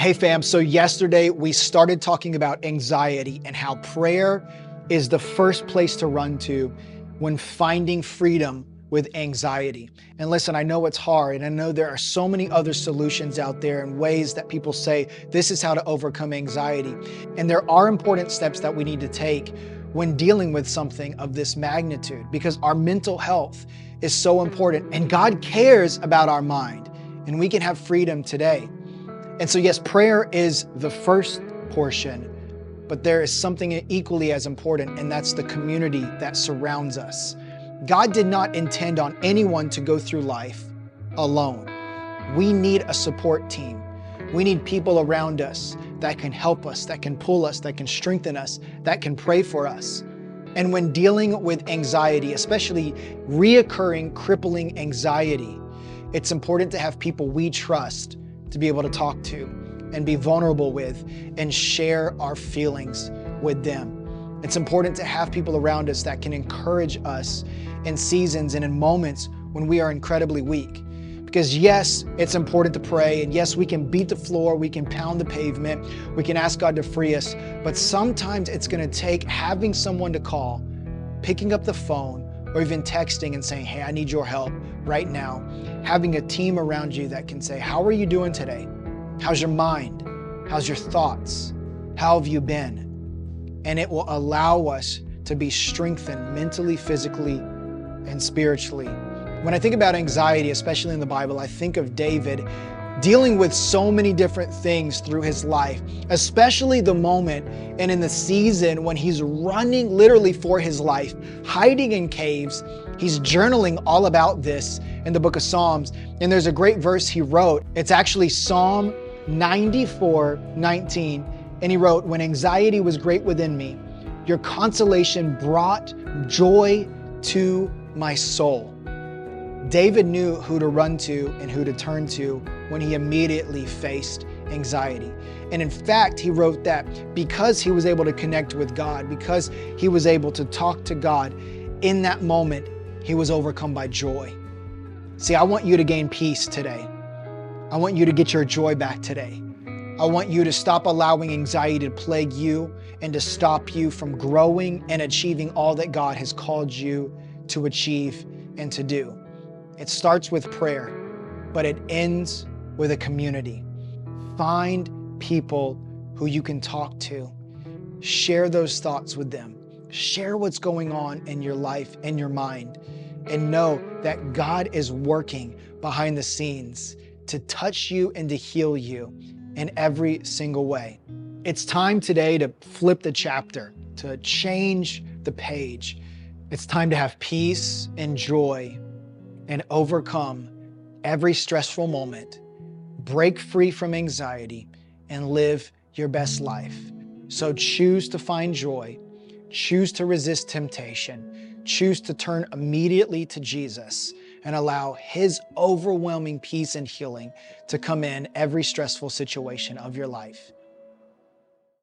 Hey fam, so yesterday we started talking about anxiety and how prayer is the first place to run to when finding freedom with anxiety. And listen, I know it's hard, and I know there are so many other solutions out there and ways that people say this is how to overcome anxiety. And there are important steps that we need to take when dealing with something of this magnitude, because our mental health is so important and God cares about our mind, and we can have freedom today. And so yes, prayer is the first portion, but there is something equally as important, and that's the community that surrounds us. God did not intend on anyone to go through life alone. We need a support team. We need people around us that can help us, that can pull us, that can strengthen us, that can pray for us. And when dealing with anxiety, especially reoccurring, crippling anxiety, it's important to have people we trust to be able to talk to and be vulnerable with and share our feelings with them. It's important to have people around us that can encourage us in seasons and in moments when we are incredibly weak. Because yes, it's important to pray, and yes, we can beat the floor, we can pound the pavement, we can ask God to free us, but sometimes it's gonna take having someone to call, picking up the phone, or even texting and saying, hey, I need your help right now. Having a team around you that can say, how are you doing today? How's your mind? How's your thoughts? How have you been? And it will allow us to be strengthened mentally, physically, and spiritually. When I think about anxiety, especially in the Bible, I think of David dealing with so many different things through his life, especially the moment and in the season when he's running literally for his life, hiding in caves. He's journaling all about this in the book of Psalms. And there's a great verse he wrote. It's actually Psalm 94:19. And he wrote, when anxiety was great within me, your consolation brought joy to my soul. David knew who to run to and who to turn to when he immediately faced anxiety. And in fact, he wrote that because he was able to connect with God, because he was able to talk to God, in that moment, he was overcome by joy. See, I want you to gain peace today. I want you to get your joy back today. I want you to stop allowing anxiety to plague you and to stop you from growing and achieving all that God has called you to achieve and to do. It starts with prayer, but it ends with a community. Find people who you can talk to. Share those thoughts with them. Share what's going on in your life and your mind, and know that God is working behind the scenes to touch you and to heal you in every single way. It's time today to flip the chapter, to change the page. It's time to have peace and joy and overcome every stressful moment, break free from anxiety, and live your best life. So choose to find joy, choose to resist temptation, choose to turn immediately to Jesus and allow His overwhelming peace and healing to come in every stressful situation of your life.